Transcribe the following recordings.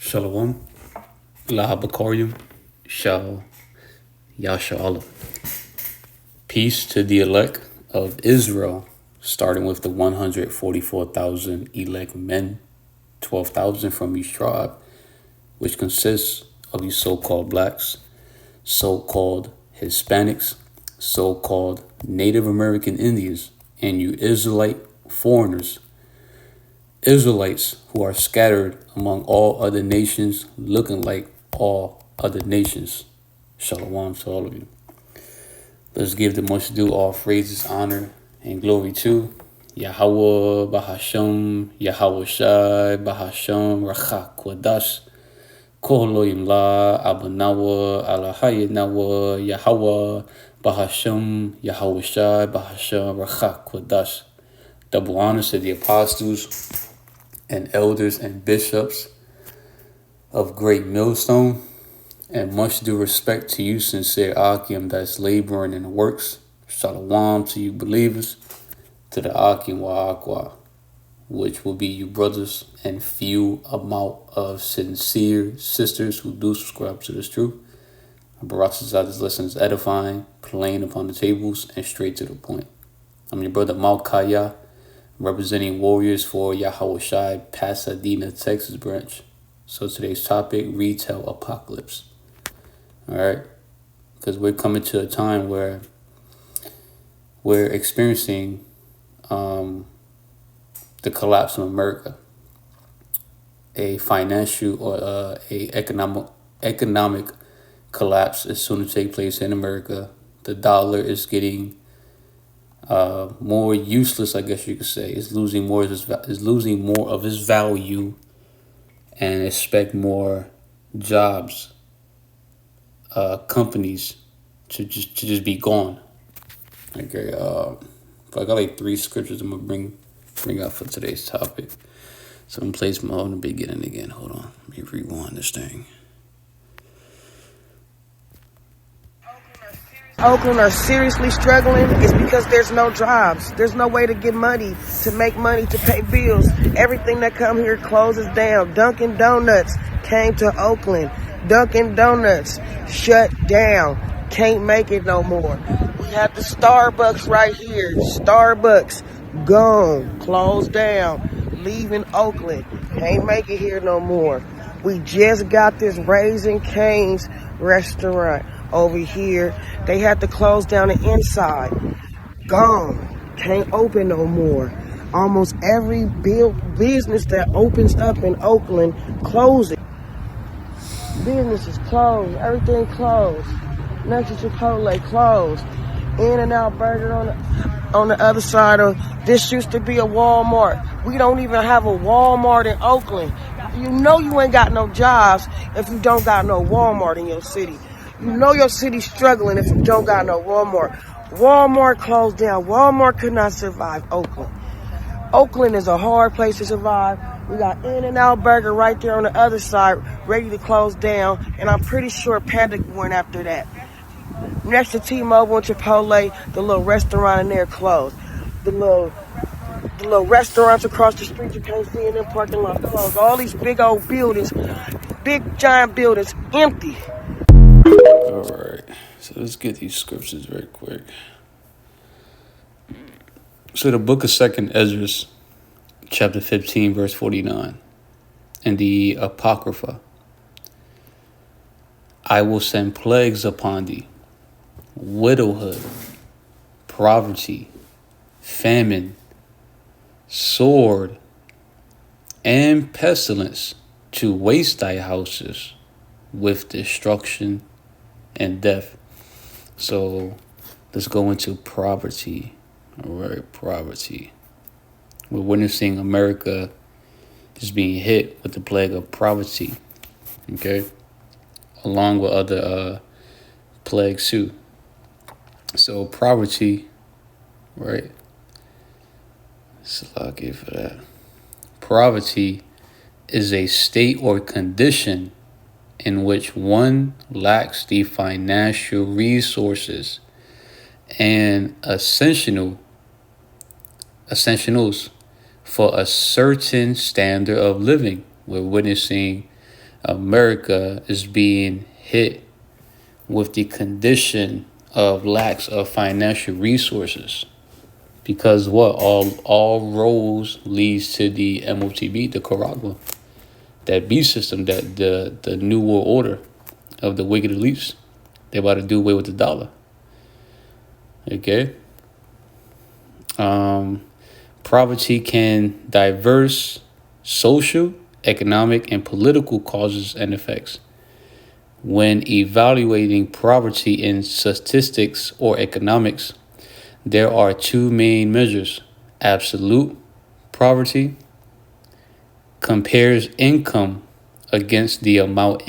Shalom, Lahabakaryam, Shal, Yasha. Peace to the elect of Israel, starting with the 144,000 elect men, 12,000 from each tribe, which consists of you so-called blacks, so-called Hispanics, so-called Native American Indians, and you Israelite foreigners, Israelites who are scattered among all other nations, looking like all other nations. Shalom to all of you. Let's give the much due all praises, honor, and glory to YAHAWAH, BAHASHAM, YAHAWASHI, BAHASHAM, QaDash Holy, NAWA, NAWA, YAHAWAH, BAHASHAM, YAHAWASHI, BAHASHAM, QaDash. Double honors to the apostles and elders and bishops of Great Millstone, and much due respect to you, sincere Akim, that's laboring in the works. Shalom to you believers, to the Akim YAHAWAH, which will be you brothers and few amount of sincere sisters who do subscribe to this truth. BARAK this lesson is edifying, plain upon the tables, and straight to the point. I'm your brother HAYA, representing warriors for YAHAWASHI, Pasadena, Texas branch. So today's topic, retail apocalypse. All right, because we're coming to a time where we're experiencing the collapse of America, a financial or a economic collapse is soon to take place in America. The dollar is getting more useless, I guess you could say. It's losing more of its value, and expect more jobs, companies to just be gone. Okay, I got like 3 scriptures I'm gonna bring out for today's topic. So I'm gonna place my own beginning again. Hold on, let me rewind this thing. Oakland are seriously struggling is because there's no jobs. There's no way to get money, to make money, to pay bills. Everything that come here closes down. Dunkin' Donuts came to Oakland. Dunkin' Donuts shut down. Can't make it no more. We have the Starbucks right here. Starbucks gone, closed down, leaving Oakland. Can't make it here no more. We just got this Raising Cane's restaurant over here. They had to close down the inside. Gone. Can't open no more. Almost every business that opens up in Oakland closes. Businesses closed. Everything closed. Next to Chipotle closed. In-N-Out Burger on the other side of this used to be a Walmart. We don't even have a Walmart in Oakland. You know you ain't got no jobs if you don't got no Walmart in your city. You know your city's struggling if you don't got no Walmart. Walmart closed down. Walmart could not survive Oakland. Oakland is a hard place to survive. We got In-N-Out Burger right there on the other side, ready to close down. And I'm pretty sure Panda went after that. Next to T-Mobile and Chipotle, the little restaurant in there closed. The little restaurants across the street you can't see in them parking lots closed. All these big old buildings, big giant buildings, empty. All right, so let's get these scriptures very quick. So the book of 2nd Ezra, chapter 15, verse 49, in the Apocrypha. I will send plagues upon thee, widowhood, poverty, famine, sword, and pestilence to waste thy houses with destruction and death. So let's go into poverty. All right, poverty. We're witnessing America is being hit with the plague of poverty, okay, along with other plagues too. So poverty, right? So I'll give for that. Poverty is a state or condition in which one lacks the financial resources and essentials for a certain standard of living. We're witnessing America is being hit with the condition of lacks of financial resources. Because what? All roads leads to the MOTB, the Nicaragua, that beast system, that the New World Order of the wicked elites. They're about to do away with the dollar. Okay. Poverty can diverse social, economic, and political causes and effects. When evaluating poverty in statistics or economics, there are two main measures. Absolute poverty compares income against the amount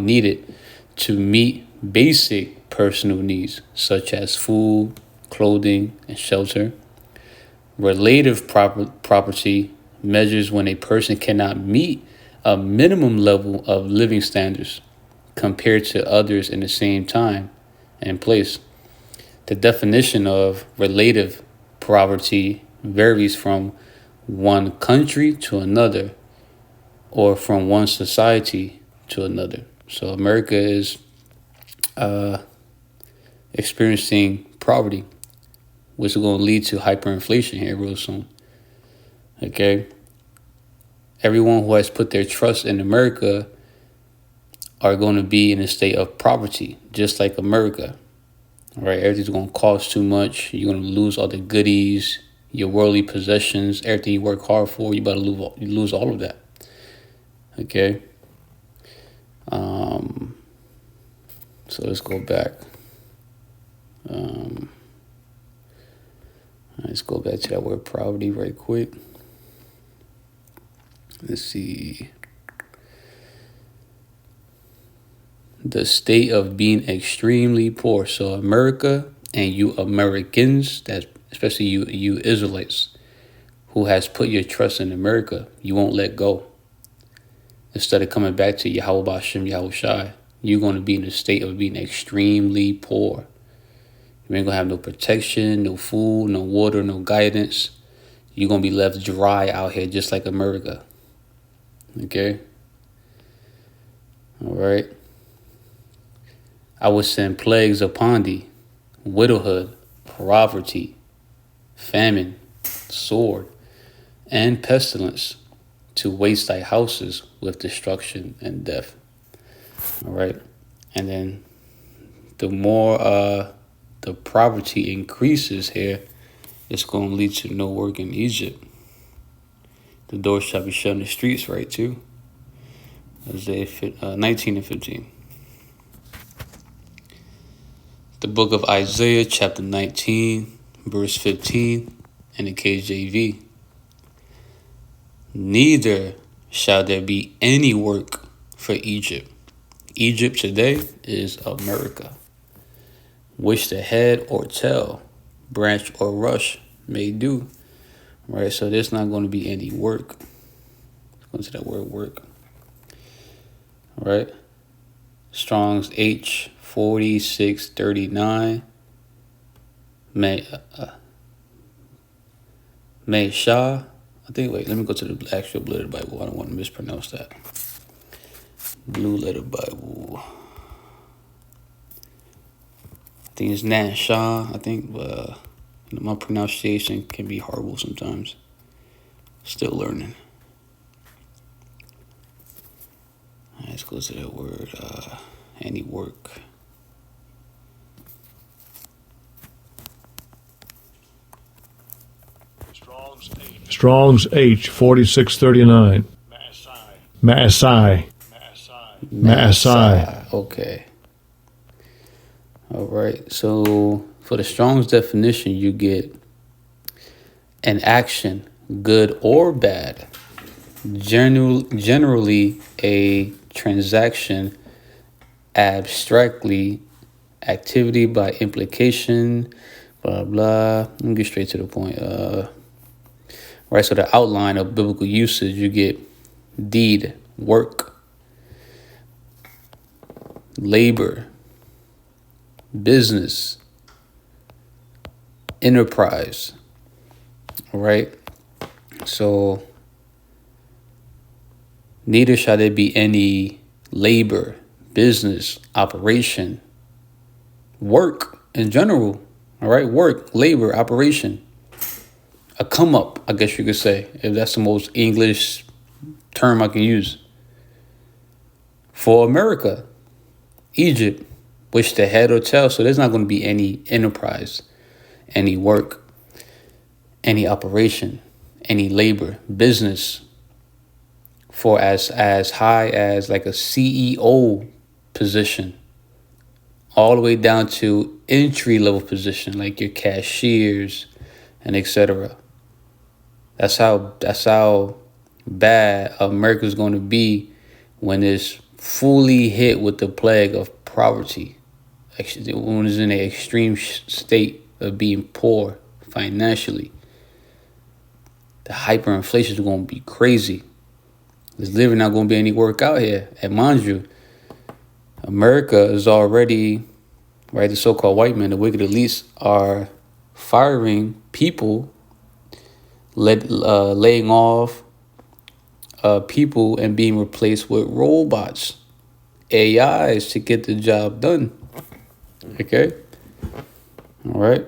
needed to meet basic personal needs, such as food, clothing, and shelter. Relative poverty measures when a person cannot meet a minimum level of living standards compared to others in the same time and place. The definition of relative poverty varies from one country to another or from one society to another. So America is experiencing poverty, which is going to lead to hyperinflation here real soon. Okay? Everyone who has put their trust in America are going to be in a state of poverty, just like America. All right? Everything's going to cost too much. You're going to lose all the goodies, your worldly possessions, everything you work hard for. You about to lose all of that. Okay? So let's go back. Let's go back to that word poverty right quick. Let's see. The state of being extremely poor. So America and you Americans, that especially you Israelites, who has put your trust in America, you won't let go. Instead of coming back to YAHAWASHI, YAHAWASHI, you're going to be in a state of being extremely poor. You ain't going to have no protection, no food, no water, no guidance. You're going to be left dry out here just like America. Okay? All right? I will send plagues upon thee, widowhood, poverty, famine, sword, and pestilence to waste thy houses with destruction and death. All right? And then the more the poverty increases here, it's going to lead to no work in Egypt. The doors shall be shut in the streets, right, too? Isaiah 19 and 15. The book of Isaiah, chapter 19, verse 15, in the KJV. Neither shall there be any work for Egypt. Egypt today is America, which the head or tail, branch or rush may do. Right, so there's not going to be any work. Let's go to that word work. All right. Strong's H 4639. May SHAR. I think, wait, let me go to the actual Blue Letter Bible. I don't want to mispronounce that. Blue Letter Bible. I think it's SHAR, I think, but my pronunciation can be horrible sometimes. Still learning. Let's go to that word, any work. Strong's H 4639. Maasai. Okay. All right. So for the Strong's definition, you get an action, good or bad. Generally a transaction, abstractly, activity by implication, blah, blah. Let me get straight to the point. Right, so the outline of biblical usage, you get deed, work, labor, business, enterprise. All right, so Neither shall there be any labor, business, operation, work in general. All right, work, labor, operation. A come up, I guess you could say, if that's the most English term I can use. For America, Egypt, which the head or tail, so there's not going to be any enterprise, any work, any operation, any labor, business, for as high as like a CEO position, all the way down to entry level position, like your cashiers and etc. That's how bad America's going to be when it's fully hit with the plague of poverty. Actually, when it's in an extreme state of being poor financially. The hyperinflation is going to be crazy. There's literally not going to be any work out here. And mind you, America is already, right, the so-called white men, the wicked elites, are firing people, laying off people and being replaced with robots, AIs, to get the job done. Okay? All right?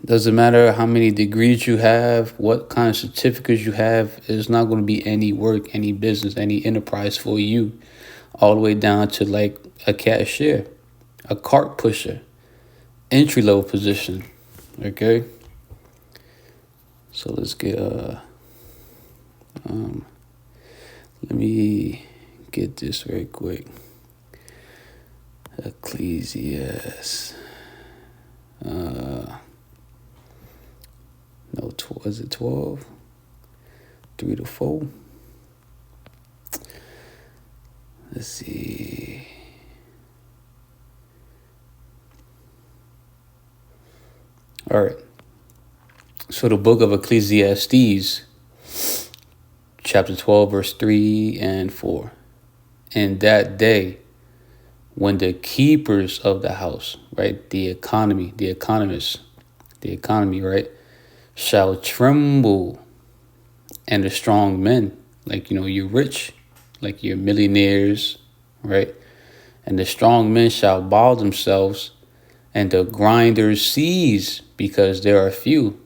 Doesn't matter how many degrees you have, what kind of certificates you have, there's not going to be any work, any business, any enterprise for you, all the way down to like a cashier, a cart pusher, entry-level position. Okay? So let's get let me get this very quick. Ecclesiastes. No, is it 12? 3 to 4? Let's see. All right. So the book of Ecclesiastes, chapter 12, verse 3 and 4. In that day, when the keepers of the house, right, the economy, the economists, the economy, right, shall tremble, and the strong men, like, you're rich, like you're millionaires, right, and the strong men shall bow themselves, and the grinders cease, because there are few,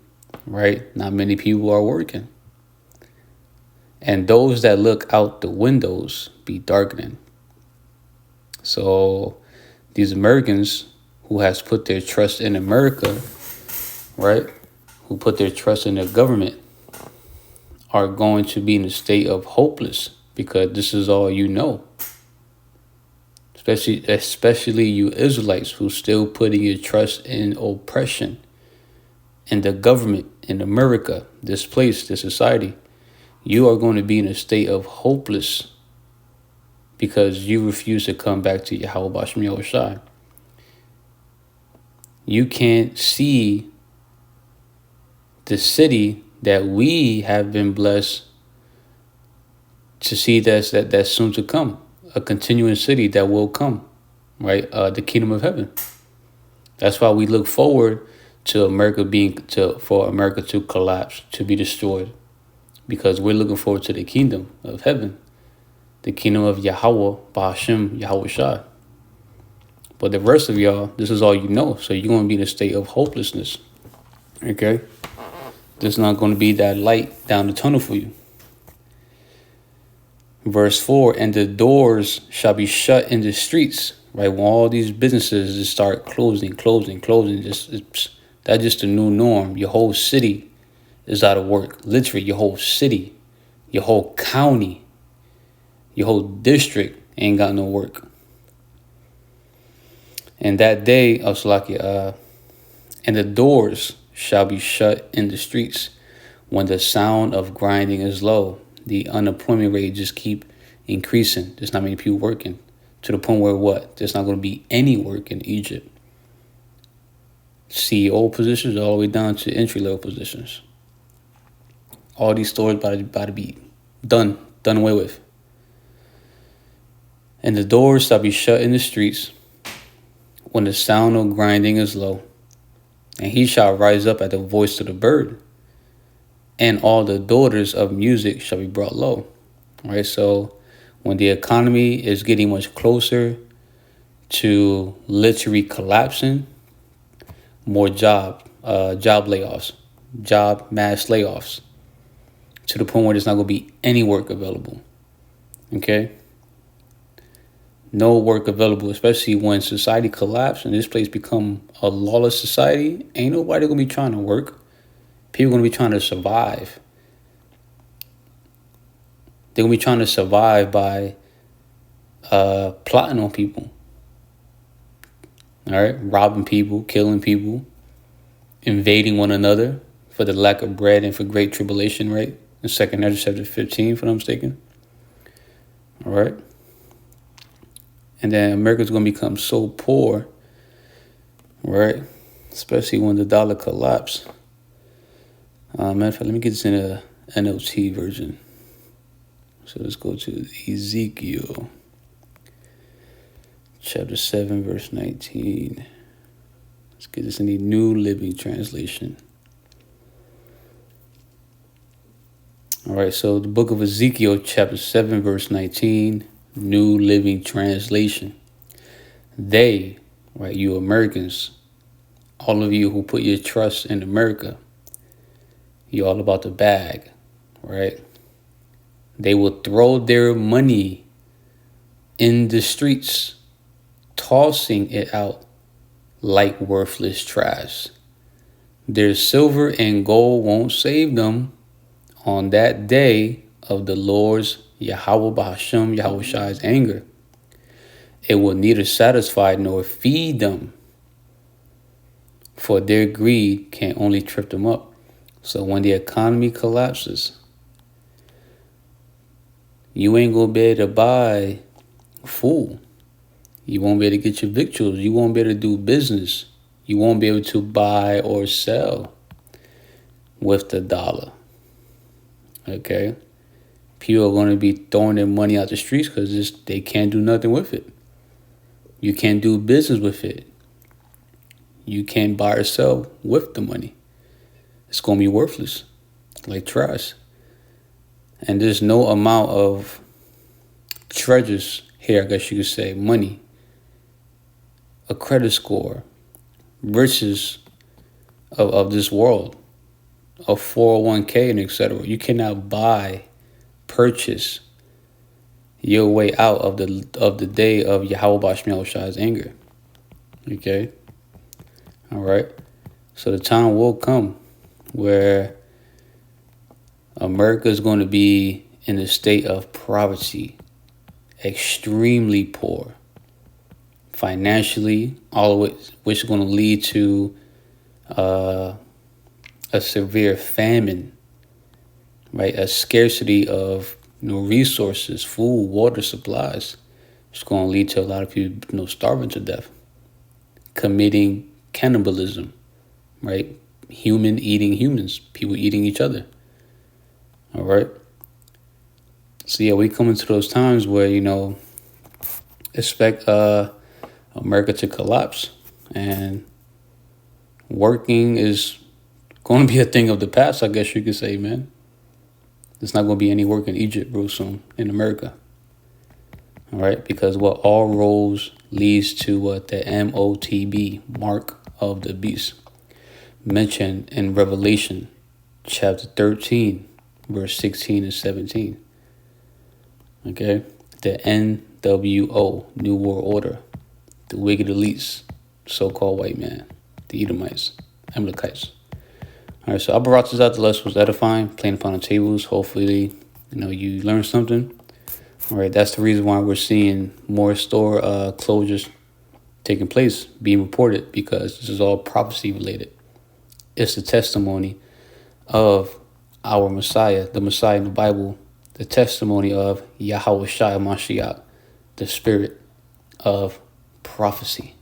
right, not many people are working, and those that look out the windows be darkening. So these Americans who has put their trust in America, right, who put their trust in their government, are going to be in a state of hopeless, because this is all you know. Especially you Israelites who still putting your trust in oppression, in the government, in America, this place, this society. You are going to be in a state of hopeless because you refuse to come back to YAHAWASHI. You can't see the city that we have been blessed to see that's soon to come, a continuing city that will come, right? The kingdom of heaven. That's why we look forward to for America to collapse, to be destroyed, because we're looking forward to the kingdom of heaven, the kingdom of Yahawah, BAHASHAM, YAHAWASHI. But the rest of y'all, this is all you know, so you're going to be in a state of hopelessness, okay? There's not going to be that light down the tunnel for you. Verse 4, and the doors shall be shut in the streets, right? When all these businesses just start closing, that's just the new norm. Your whole city is out of work. Literally, your whole city, your whole county, your whole district ain't got no work. And that day, and the doors shall be shut in the streets when the sound of grinding is low. The unemployment rate just keep increasing. There's not many people working, to the point where there's not going to be any work in Egypt. CEO positions all the way down to entry-level positions. All these stores about to be done away with. And the doors shall be shut in the streets when the sound of grinding is low. And he shall rise up at the voice of the bird, and all the daughters of music shall be brought low. right? So when the economy is getting much closer to literally collapsing, more job layoffs, job mass layoffs, to the point where there's not going to be any work available. Okay? No work available, especially when society collapses and this place become a lawless society. Ain't nobody going to be trying to work. People going to be trying to survive. They're going to be trying to survive by plotting on people. All right? Robbing people, killing people, invading one another for the lack of bread and for great tribulation, right? In 2 Ezra chapter 15, if I'm not mistaken. All right? And then America's going to become so poor, right? Especially when the dollar collapses. Matter of fact, let me get this in a NLT version. So let's go to Ezekiel chapter 7, verse 19. Let's get this in the New Living Translation. All right, so the book of Ezekiel chapter 7, verse 19, New Living Translation. They, right, you Americans, all of you who put your trust in America, you're all about the bag, right? They will throw their money in the streets, tossing it out like worthless trash. Their silver and gold won't save them on that day of the Lord's YAHAWAH BAHASHAM YAHAWASHI's anger. It will neither satisfy nor feed them, for their greed can only trip them up. So when the economy collapses, you ain't gonna be able to buy food. You won't be able to get your victuals. You won't be able to do business. You won't be able to buy or sell with the dollar. Okay? People are going to be throwing their money out the streets because they can't do nothing with it. You can't do business with it. You can't buy or sell with the money. It's going to be worthless, like trash. And there's no amount of treasures here, I guess you could say, money, a credit score, riches of this world, a 401k and etc. You cannot purchase your way out of the day of YAHAWASHI's anger. Okay? All right? So the time will come where America is going to be in a state of poverty, extremely poor, financially, all of which is going to lead to a severe famine, right? A scarcity of resources, food, water, supplies. It's going to lead to a lot of people starving to death, committing cannibalism, right? Human eating humans, people eating each other. All right. So yeah, we come into those times where, expect America to collapse, and working is going to be a thing of the past, I guess you could say, man. There's not going to be any work in Egypt real soon in America. All right, because what all roads leads to what the MOTB, mark of the beast, mentioned in Revelation chapter 13, verse 16 and 17. Okay, the NWO, New World Order, the wicked elites, so-called white man, the Edomites, Amalekites. All right, so I brought this out. The lesson was edifying, playing upon the tables. Hopefully, you learned something. All right, that's the reason why we're seeing more store closures taking place, being reported, because this is all prophecy related. It's the testimony of our Messiah, the Messiah in the Bible, the testimony of YAHAWASHI Mashiach, the spirit of prophecy.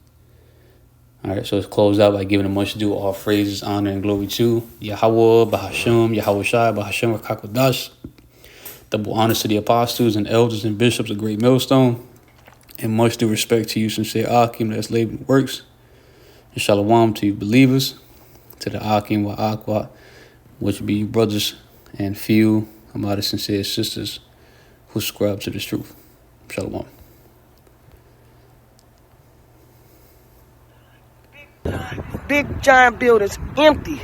All right, so it's closed out by giving a much due all praises, honor, and glory to Yahawah, BAHASHAM, YAHAWASHI, BAHASHAM, HAQADASH. Double honors to the apostles and elders and bishops of Great Millstone. And much due respect to you, sincere Akim, that's laboring works. And shalom to you believers, to the Akim wa Aqua, which be you brothers and few among the sincere sisters who subscribe to this truth. Shalom. Big giant buildings empty.